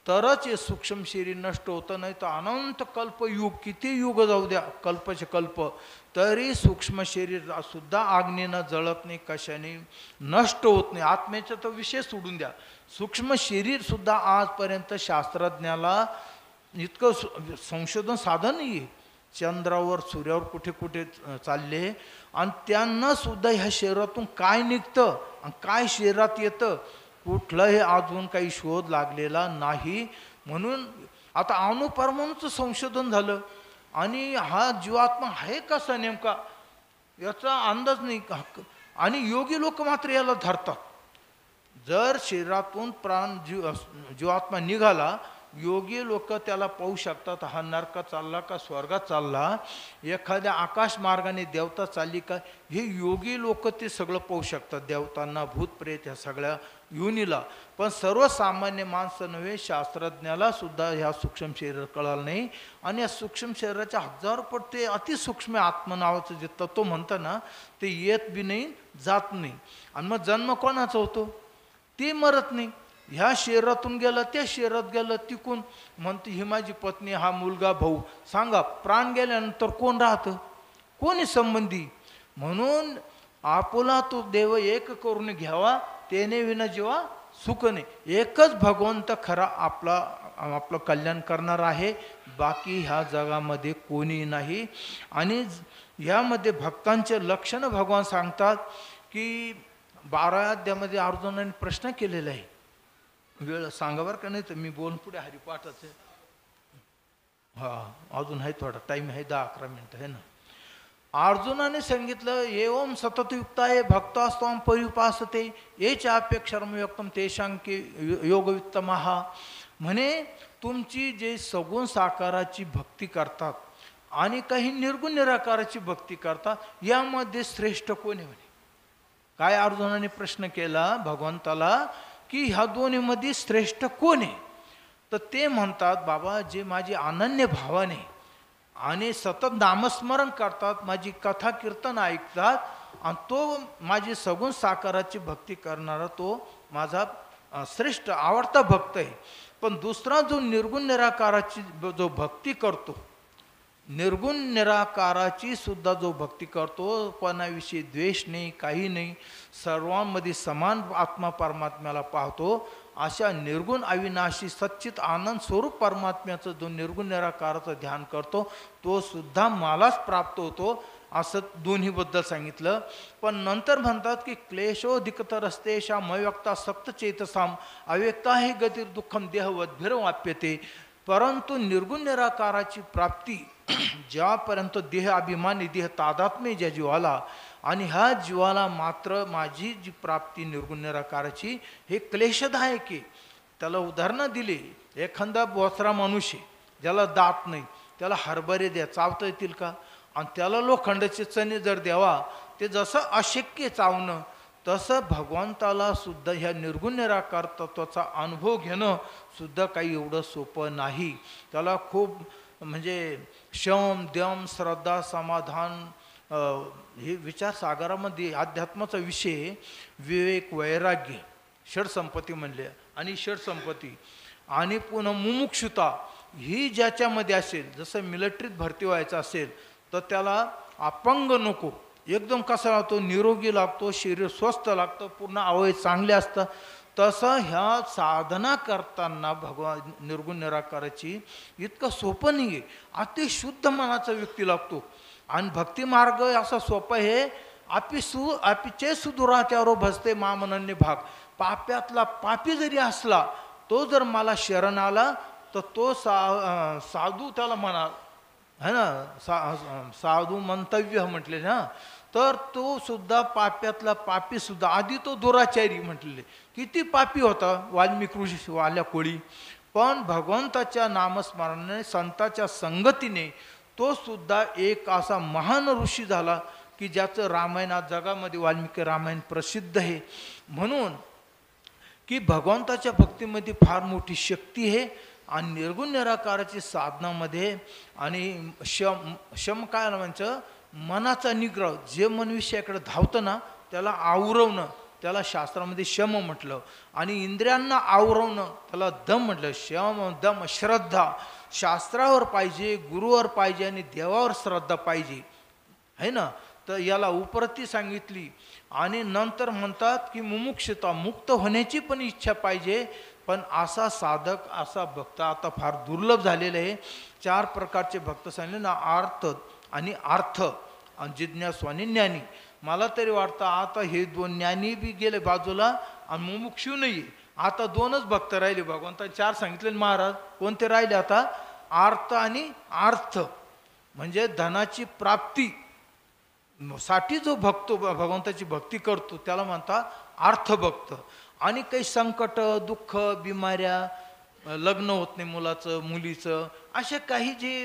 Speaker 1: तरच हे सूक्ष्म शरीर नष्ट होतं. नाही तर अनंत कल्पयुग, किती युग जाऊ द्या कल्पचे कल्प, तरी सूक्ष्म शरीर सुद्धा आज्ञेनं जळत नाही, कशाने नष्ट होत नाही. आत्म्याचा तर विषय सोडून द्या, सूक्ष्म शरीर सुद्धा आजपर्यंत शास्त्रज्ञाला इतकं संशोधन साधन नाही आहे. चंद्रावर सूर्यावर कुठे कुठे चालले आणि त्यांना सुद्धा ह्या शरीरातून काय निघतं आणि काय शरीरात येतं कुठलं हे अजून काही शोध लागलेला नाही. म्हणून आता अणुपरमाणूचं संशोधन झालं आणि हा जीवात्मा आहे कसा नेमका याचा अंदाज नाही. आणि योगी लोक मात्र याला धरतात. जर शरीरातून प्राण जीवात्मा निघाला, योगी लोक त्याला पाहू शकतात हा नरकात चालला का स्वर्गात चालला, एखाद्या आकाश मार्गाने देवता चालली का, हे योगी लोक ते सगळं पाहू शकतात. देवतांना भूत प्रेत ह्या सगळ्या योनीला. पण सर्वसामान्य माणसं नव्हे, शास्त्रज्ञाला सुद्धा ह्या सूक्ष्म शरीर कळालं नाही. आणि या सूक्ष्म शरीराच्या 1000 पट ते अतिसूक्ष्म आत्मा नावाचं जे तत्व म्हणतं ना, ते येत बी नाही जात नाही. आणि मग जन्म कोणाचा होतो? ते मरत नाही. ह्या शरीरातून गेलं त्या शरीरात गेलं, तिकून म्हणते ही माझी पत्नी, हा मुलगा, भाऊ. सांगा प्राण गेल्यानंतर कोण राहतं? कोणी संबंधी? म्हणून आपुला तो देव एक करून घ्यावा, तेने विना जीवा सुख नाही. एकच भगवंत खरा आपलं कल्याण करणार आहे, बाकी ह्या जगामध्ये कोणी नाही. आणि यामध्ये भक्तांचे लक्षण भगवान सांगतात की 12 अध्यायामध्ये अर्जुनाने प्रश्न केलेला आहे. वेळ सांगा बरं का, नाही तर मी बोलून पुढे हरिपाठाचं. अजून आहे थोडा टाईम आहे, 10-11 मिनिटं आहे ना. अर्जुनाने सांगितलं एवं सततयुक्ताये भक्तास्त्वां पर्युपासते ये चाप्यक्षरमयुक्तम तेषांके योगवित्तमः. म्हणे तुमची जे सगुण साकाराची भक्ती करतात आणि काही निर्गुण निराकाराची भक्ती करतात, यामध्ये श्रेष्ठ कोण आहे म्हणे. काय अर्जुनाने प्रश्न केला भगवंताला की ह्या दोन्हीमध्ये श्रेष्ठ कोण आहे? तर ते म्हणतात बाबा जे माझी अनन्य भावाने आणि सतत नामस्मरण करतात, माझी कथा कीर्तन ऐकतात, आणि तो माझी सगुण साकाराची भक्ती करणारा तो माझा श्रेष्ठ आवडता भक्त आहे. पण दुसरा जो निर्गुण निराकाराची जो भक्ती करतो, निर्गुण निराकाराची सुद्धा जो भक्ती करतो, कोणाविषयी द्वेष नाही, काही नाही, सर्वांमध्ये समान आत्मा परमात्म्याला पाहतो अशा निर्गुण अविनाशी सच्चित आनंद स्वरूप परमात्म्याचं जो निर्गुण निराकाराचं ध्यान करतो तो सुद्धा मलाच प्राप्त होतो, असं दोन्हीबद्दल सांगितलं. पण नंतर म्हणतात की क्लेशोधिकतरस्तेषाम अव्यक्ता सक्त चेतसाम अव्यक्ता ही गतिर् दुःखम देहवद्भिर वाप्यते. परंतु निर्गुण निराकाराची प्राप्ती ज्यापर्यंत देह अभिमानी देह तादात्म्य ज्या जीवाला, आणि ह्या जीवाला मात्र माझी जी प्राप्ती निर्गुण निराकाराची हे क्लेशदायक आहे. त्याला उदाहरणं दिली. एखादा बोचरा मनुष्य ज्याला दात नाही त्याला हरभरे द्या, चावता येतील का? आणि त्याला लोखंडाचे चणे जर द्यावा, ते जसं अशक्य चावणं, तसं भगवंताला सुद्धा ह्या निर्गुण निराकार तत्वाचा अनुभव घेणं सुद्धा काही एवढं सोपं नाही. त्याला खूप म्हणजे शम दम श्रद्धा समाधान हे विचारसागरामध्ये अध्यात्माचा विषय विवेक वैराग्य षडसंपत्ती म्हणले, आणि षडसंपत्ती आणि पुन्हा मुमुक्षुता ही ज्याच्यामध्ये असेल, जसं मिलिटरीत भरती व्हायचं असेल तर त्याला अपंग नको, एकदम कसा लागतो, निरोगी लागतो, शरीर स्वस्थ लागतं, पूर्ण अवयव चांगले असतं. तसं ह्या साधना करताना भगवान निर्गुण निराकाराची इतकं सोपं नाही आहे. अति शुद्ध मनाचा व्यक्ती लागतो. आणि भक्ती मार्ग असा सोपा आहे. अपिचे सुदुरात्यावर भजते मामनन्य भाग. पाप्यातला पापी जरी असला तो जर मला शरण आला तर तो साधू त्याला म्हणा है ना, साधू मंतव्य म्हटले ना, तर तो सुद्धा पाप्यातला पापी सुद्धा. आधी तो दुराचारी म्हटलेले, किती पापी होता वाल्मिकी ऋषी वाल्या कोळी, पण भगवंताच्या नामस्मरणाने संताच्या संगतीने तो सुद्धा एक असा महान ऋषी झाला की ज्याचं रामायणात जगामध्ये वाल्मिकी रामायण प्रसिद्ध आहे. म्हणून की भगवंताच्या भक्तीमध्ये फार मोठी शक्ती आहे. आणि निर्गुण निराकाराची साधनामध्ये आणि शम काय म्हणायचं, मनाचा निग्रह, जे मन विषयाकडे धावतं ना त्याला आवरवणं, त्याला शास्त्रामध्ये शम म्हटलं. आणि इंद्रियांना आवरवणं त्याला दम म्हटलं. शम दम श्रद्धा, शास्त्रावर पाहिजे, गुरुवर पाहिजे आणि देवावर श्रद्धा पाहिजे है ना. तर याला उपरती सांगितली. आणि नंतर म्हणतात की मुमुक्षता, मुक्त होण्याची पण इच्छा पाहिजे. पण असा साधक असा भक्त आता फार दुर्लभ झालेलं आहे. 4 प्रकारचे भक्त सांगितले ना, आर्त आणि अर्थ आणि जिज्ञासू आणि ज्ञानी. मला तरी वाटतं आता हे 2 ज्ञानी बी गेले बाजूला आणि मुमुक्षू नाही, आता 2च भक्त राहिले. भगवंता 4 सांगितले महाराज, कोणते राहिले आता? आर्त आणि अर्थ. म्हणजे धनाची प्राप्ती साठी जो भक्तो भगवंताची भक्ती करतो त्याला म्हणतात अर्थभक्त. आणि काही संकट दुःख बिमाऱ्या, लग्न होत नाही मुलाचं मुलीचं, अशा काही जे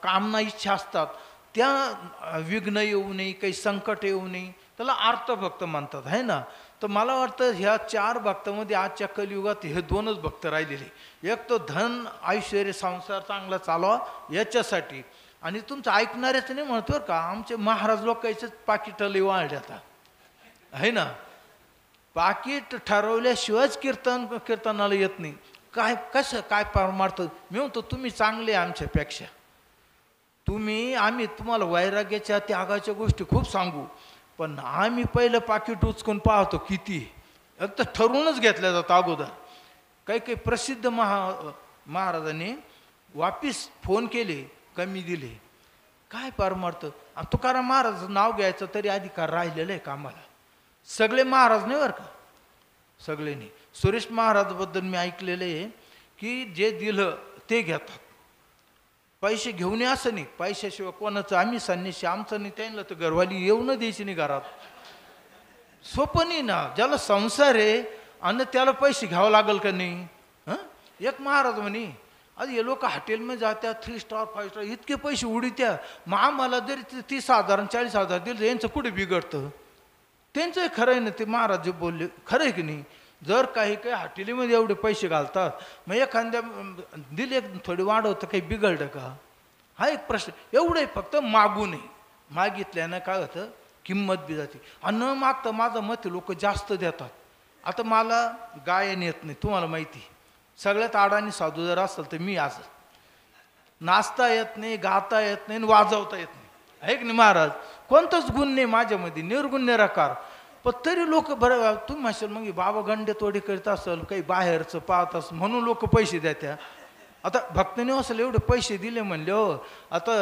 Speaker 1: कामना इच्छा असतात त्या विघ्न येऊ नये, काही संकट येऊ नये, त्याला अर्थभक्त म्हणतात है ना. तर मला वाटतं ह्या 4 भक्तामध्ये आजच्या कलियुगात हे 2च भक्त राहिलेले. एक तो धन ऐश्वर्य संसार चांगला चालवा याच्यासाठी. आणि तुमचं ऐकणाऱ्याचं नाही म्हणतो बरं का, आमचे महाराज लोकांचेच पाकिट लई वाढले आता है ना. पाकिट ठरवल्याशिवायच कीर्तनाला येत नाही. काय कसं काय परमार्थ? मी म्हणतो तुम्ही चांगले आमच्यापेक्षा. आम्ही तुम्हाला वैराग्याच्या त्यागाच्या गोष्टी खूप सांगू, पण आम्ही पहिलं पाकिट उचकून पाहतो किती. एक तर ठरवूनच घेतल्या जातं अगोदर. काही प्रसिद्ध महाराजांनी वापिस फोन केले, कमी दिले. काय परमार्थ? तुकाराम महाराज नाव घ्यायचं तरी अधिकार राहिलेलं आहे का आम्हाला? सगळे महाराज नाही बरं का, सगळे नाही. सुरेश महाराजबद्दल मी ऐकलेलं आहे की जे दिलं ते घेतात, पैसे घेऊन असं नाही. पैशाशिवाय कोणाचं, आम्ही संन्याशी आमचं नाही, त्यांना तर घरवाली येऊ न द्यायची नाही घरात. सोपं नाही ना, ज्याला संसार आहे आणि त्याला पैसे घ्यावं लागेल का नाही? एक महाराज म्हणे, आज हे लोक हॉटेलमध्ये जात्या 3 स्टार 5 स्टार इतके पैसे उडीत्या, मग आम्हाला जरी 30,000 40,000 दिलं यांचं कुठे बिघडतं? त्यांचं खरं आहे ना ते महाराज जे बोलले, खरं आहे की नाही? जर काही हॉटेलीमध्ये एवढे पैसे घालतात, मग एखाद्या दिले थोडी वाढवतं, काही बिघडलं का? हा एक प्रश्न. एवढं फक्त मागू नये. मागितल्यानं काय होतं, किंमत बी जाते. आणि न मागतं माझं मत लोक जास्त देतात. आता मला गायन येत नाही, तुम्हाला माहिती. सगळ्यात अडाणी साधू जर असेल तर मी असं. नाचता येत नाही, गाता येत नाही, वाजवता येत नाही, आहे की नाही महाराज? कोणतंच गुण नाही माझ्यामध्ये, निर्गुण निराकार. पण तरी लोक बरं तुम्ही म्हणशाल मग बाबा गंडेतोडी करीत असेल काही बाहेरचं पाहत असेल म्हणून लोक पैसे द्या. आता भक्तनिवासाला एवढे पैसे दिले म्हणले हो. आता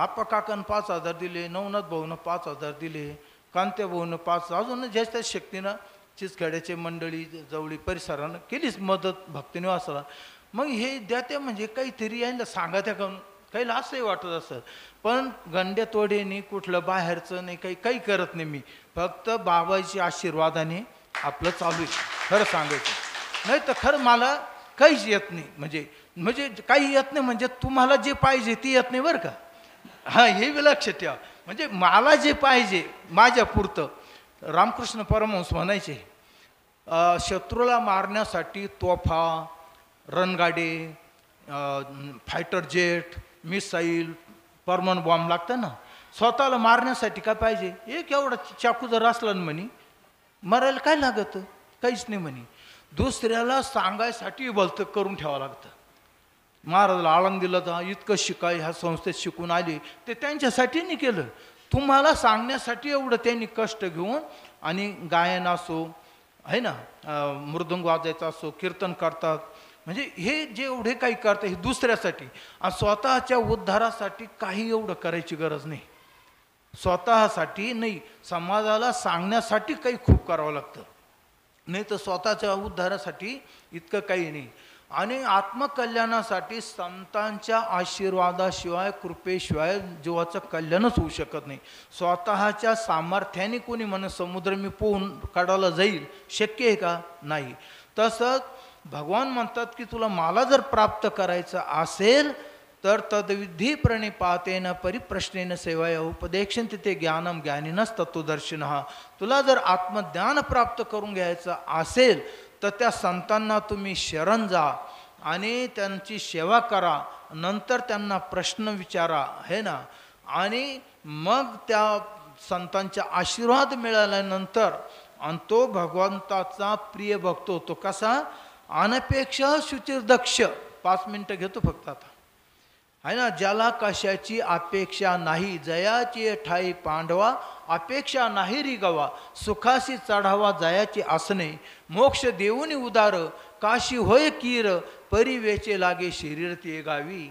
Speaker 1: आप्पा काकानं 5,000 दिले, नवनाथ भाऊनं 5,000 दिले, कांत्या भाऊनं 5, अजून ज्याच्या शक्तीनं चिचखेड्याचे मंडळी जवळी परिसरानं केलीच मदत भक्तनिवासाला. मग हे द्याते म्हणजे काहीतरी यांना सांगा त्या काहीला असंही वाटत असं. पण गंड्यातोडेने कुठलं बाहेरचं नाही, काही करत नाही मी. फक्त बाबाच्या आशीर्वादाने आपलं चालू आहे खरं सांगायचं. नाही तर खरं मला काहीच येत नाही. म्हणजे काही येत नाही म्हणजे तुम्हाला जे पाहिजे ते येत नाही बरं का. हां, हे बी लक्षात ठेवा. म्हणजे मला जे पाहिजे माझ्या पुरतं. रामकृष्ण परमहंस म्हणायचे शत्रूला मारण्यासाठी तोफा, रणगाडे, फायटर जेट, मिसाईल, परमाणु बॉम्ब लागतं ना. स्वतःला मारण्यासाठी काय पाहिजे? एक एवढा चाकू जर असला ना म्हणे मरायला काय लागतं? काहीच नाही म्हणे. दुसऱ्याला सांगायसाठी बलतं करून ठेवावं लागतं. महाराजाला आळंदीला जा इतकं शिकाय ह्या संस्थेत शिकून आले ते त्यांच्यासाठी नाही केलं, तुम्हाला सांगण्यासाठी एवढं त्यांनी कष्ट घेऊन. आणि गायन असो आहे ना, मृदंग वाजायचा असो, कीर्तन करतात, म्हणजे हे जे एवढे काही करतात हे दुसऱ्यासाठी. आणि स्वतःच्या उद्धारासाठी काही एवढं करायची गरज नाही. स्वतःसाठी नाही, समाजाला सांगण्यासाठी काही खूप करावं लागतं. नाही तर स्वतःच्या उद्धारासाठी इतकं काही नाही. आणि आत्मकल्याणासाठी संतांच्या आशीर्वादाशिवाय कृपेशिवाय जीवाचं कल्याणच होऊ शकत नाही. स्वतःच्या सामर्थ्याने कोणी म्हणे समुद्र मी पोहून काढायला जाईल, शक्य आहे का? नाही. तसंच भगवान म्हणतात की तुला मला जर प्राप्त करायचं असेल तर तद्विधी प्रणिपातेन परिप्रश्नेन सेवाया उपदेक्षन्ति ते ज्ञानम ज्ञानिनस् तत्त्वदर्शिनः. तुला जर आत्मज्ञान प्राप्त करून घ्यायचं असेल तर त्या संतांना तुम्ही शरण जा आणि त्यांची सेवा करा, नंतर त्यांना प्रश्न विचारा है ना. आणि मग त्या संतांचा आशीर्वाद मिळाल्यानंतर आणि तो भगवंताचा प्रिय भक्त होतो. कसा? अनपेक्ष शुचिर्दक्ष. 5 मिनटं घेतो फक्त आता आहे ना. ज्याला कशाची अपेक्षा नाही, जयाची ठाई पांडवा अपेक्षा नाही रिगवा, सुखाशी चढावा जयाची आसने, मोक्ष देऊनी उदार काशी होय कीर, परिवेचे लागे शरीर ते गावी.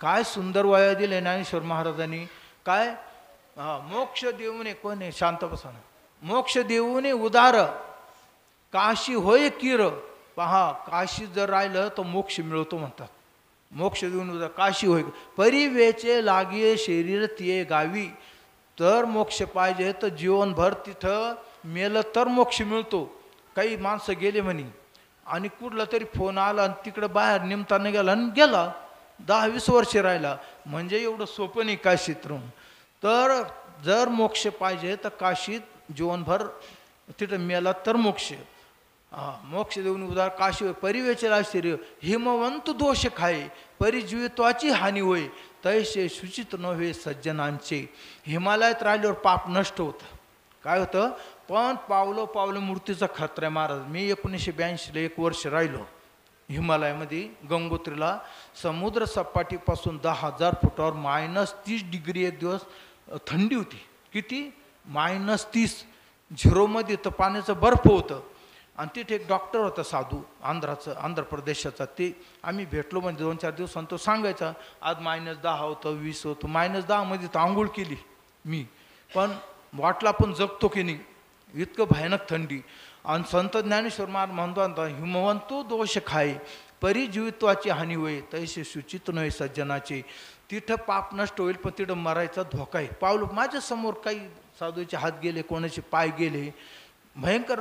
Speaker 1: काय सुंदर वाया दिले ज्ञानेश्वर महाराजांनी. काय मोक्ष देऊने, कोणी शांत बसा, मोक्ष देऊने उदार काशी होय कीर. पहा, काशी जर राहिलं तर मोक्ष मिळवतो म्हणतात. मोक्ष देऊन उदार काशी होय, परिवेचे लागे शरीर ते गावी. तर मोक्ष पाहिजे तर जीवनभर तिथं मेलं तर मोक्ष मिळतो. काही माणसं गेले म्हणे आणि कुठला तरी फोन आला आणि तिकडं बाहेर निमतानं गेला आणि गेला, 10-20 वर्ष राहिला. म्हणजे एवढं सोपं नाही काशीत राहून. तर जर मोक्ष पाहिजे तर काशीत जीवनभर तिथं मेला तर मोक्ष. मोक्ष देऊन उदार काशी होय, परिवेचेला शरीर हिमवंत दोष खाये, परिजीवित्वाची हानी होय, तैसे शुचित नव्हे सज्जनांचे. हिमालयात राहिल्यावर पाप नष्ट होतं. काय होतं? पण पावलं पावलं मूर्तीचा खतरा आहे महाराज. मी 1982ला 1 वर्ष राहिलो हिमालयामध्ये गंगोत्रीला. समुद्र सपाटीपासून 10,000 फुटावर -30 डिग्री एक दिवस थंडी होती. किती? -30. झिरोमध्ये तर पाण्याचं बर्फ होतं. आणि तिथे एक डॉक्टर होता साधू, आंध्र प्रदेशाचा. ते आम्ही भेटलो म्हणजे 2-4 दिवसांत तो सांगायचा आज -10 होतं, 20 होतं. -10 मध्ये तर आंघोळ केली मी, पण वाटला पण जगतो की नाही, इतकं भयानक थंडी. आणि संत ज्ञानेश्वर महाराज म्हणतो हिमवंतो दोष खाय, परिजीवित्वाची हानी होय, तैसे शुचित नव्हे सज्जनाचे. तिथं पाप नष्ट होईल पण तिथं मरायचा धोका आहे. पावलं माझ्यासमोर काही साधूचे हात गेले, कोणाचे पाय गेले, भयंकर.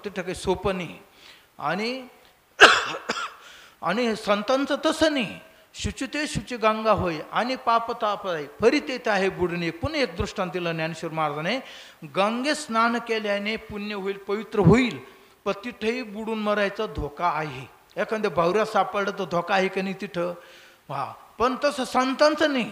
Speaker 1: तिथं काही सोपं नाही. आणि संतांचं तसं नाही. शुचिते शुची गंगा होय आणि पापताप आहे फरितेत आहे बुडणे. पुन्हा एक दृष्टांत दिलं ज्ञानेश्वर महाराजाने. गंगेत स्नान केल्याने पुण्य होईल, पवित्र होईल, पण तिथेही बुडून मरायचा धोका आहे. एखाद्या भावऱ्या सापडलं तर धोका आहे का नाही तिथं? पण तसं संतांचं नाही.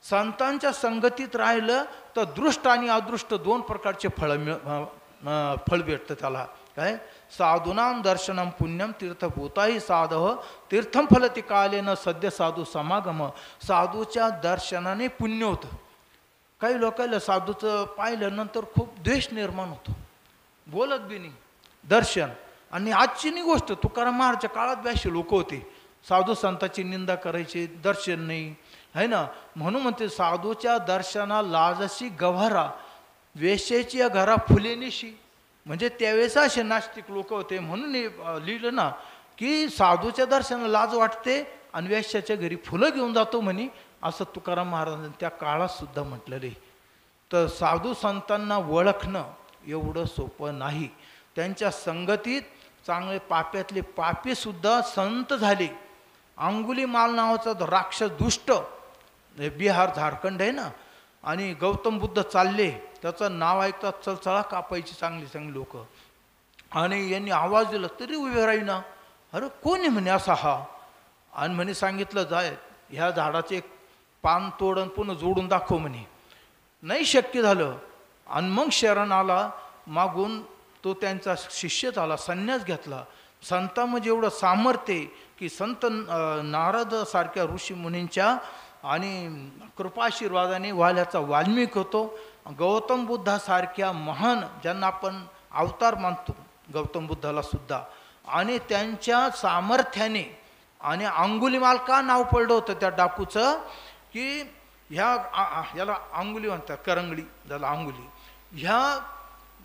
Speaker 1: संतांच्या संगतीत राहिलं तर दृष्ट आणि अदृष्ट 2 प्रकारचे फळ भेटतं त्याला. काय? साधूनाम दर्शनम पुण्यम तीर्थभूताही साधव तीर्थम फलती कालेन सद्य साधू समागम. साधूच्या दर्शनाने पुण्य होतं. काही लोकांना साधूचं पाहिल्यानंतर खूप द्वेष निर्माण होतो. बोलत बी नाही, दर्शन. आणि आजची नाही गोष्ट, तुकाराम महाराजच्या काळात बी असे लोक होते, साधू संतांची निंदा करायचे, दर्शन नाही आहे ना. म्हणून म्हणते साधूच्या दर्शना लाजशी गव्हारा, वेश्येची घरा फुलेनिशी. म्हणजे त्यावेळेस असे नास्तिक लोक होते, म्हणून लिहिलं ना की साधूच्या दर्शनाला लाज वाटते आणि वेश्याच्या घरी फुलं घेऊन जातो म्हणे, असं तुकाराम महाराजांनी त्या काळात सुद्धा म्हटलेलं आहे. तर साधू संतांना ओळखणं एवढं सोपं नाही. त्यांच्या संगतीत चांगले पाप्यातले पापीसुद्धा संत झाले. अंगुलीमाल नावाचा राक्षस दुष्ट, बिहार झारखंड आहे ना, आणि गौतम बुद्ध चालले, त्याचं नाव ऐकतात चळचळा कापायची चांगली चांगली लोक. आणि यांनी आवाज दिला तरी उभे राहीना. अरे कोण आहे म्हणे असा हा? आणि म्हणे सांगितलं जाय ह्या झाडाचे एक पान तोडून पुन्हा जोडून दाखव म्हणे. नाही शक्य झालं. आणि मग शरण आला मागून, तो त्यांचा शिष्य झाला, संन्यास घेतला. संतांमध्ये एवढं सामर्थ्य की संत नारद सारख्या ऋषीमुनींच्या आणि कृपाशीर्वादाने वाल्याचा वाल्मिक होतो. गौतम बुद्धासारख्या महान, ज्यांना आपण अवतार मानतो गौतम बुद्धाला सुद्धा, आणि त्यांच्या सामर्थ्याने. आणि अंगुलीमाल का नाव पडलं होतं त्या डाकूचं, की याला अंगुली म्हणतात, करंगळी ज्याला अंगुली. ह्या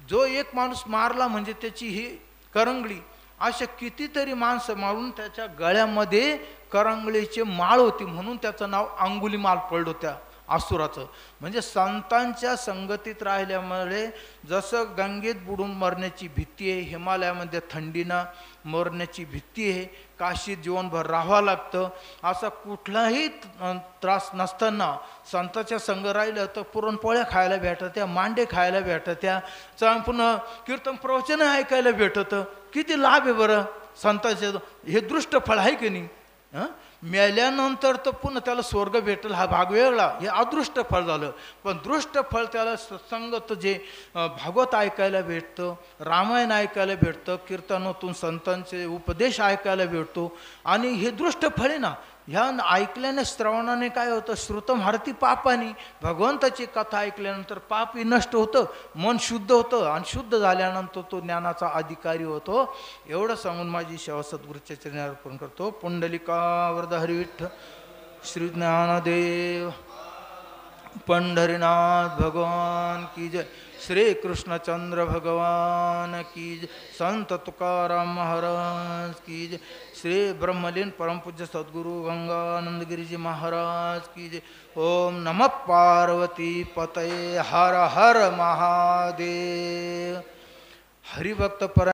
Speaker 1: जो एक माणूस मारला म्हणजे त्याची ही करंगळी, अशा कितीतरी माणसं मारून त्याच्या गळ्यामध्ये करंगळीचे माळ होती, म्हणून त्याचं नाव अंगुलीमाल पडलं त्या असुराचं. म्हणजे संतांच्या संगतीत राहिल्यामुळे जसं गंगेत बुडून मरण्याची भीती आहे, हिमालयामध्ये थंडीनं मरण्याची भीती आहे, काशीत जीवनभर राहावं लागतं, असा कुठलाही त्रास नसताना संतांच्या संग राहिलं तर पुरणपोळ्या खायला भेटत्या, मांडे खायला भेटत्या, पुन्हा कीर्तन प्रवचन ऐकायला भेटतं. किती लाभ आहे बरं संतांचे. हे दृष्ट फळ आहे की नाही? मेल्यानंतर तर पुन्हा त्याला स्वर्ग भेटेल हा भाग वेगळा, हे अदृष्ट फळ झालं. पण दृष्ट फळ त्याला सत्संगत जे भागवत ऐकायला भेटतं, रामायण ऐकायला भेटतं, कीर्तनातून संतांचे उपदेश ऐकायला भेटतो. आणि हे दृष्ट फळ आहे ना, ह्या ऐकल्याने श्रवणाने काय होतं, श्रुतम हरती पापानी. भगवंताची कथा ऐकल्यानंतर पापही नष्ट होतं, मन शुद्ध होतं, आणि शुद्ध झाल्यानंतर तो ज्ञानाचा अधिकारी होतो. एवढं सांगून माझी सेवा सद्गुरूच्या चरणी अर्पण करतो. पुंडलिका वरद हरी विठ्ठल श्री ज्ञानदेव पंढरीनाथ भगवान की जय. श्री कृष्णचंद्र भगवान की जय. संत तुकाराम महाराज की जय. श्री ब्रह्मलीन परमपूज्य सद्गुरु गंगानंद गिरिजी महाराज की जय. ओम नमः पार्वती पतये हर हर महादेव. हरिभक्त पर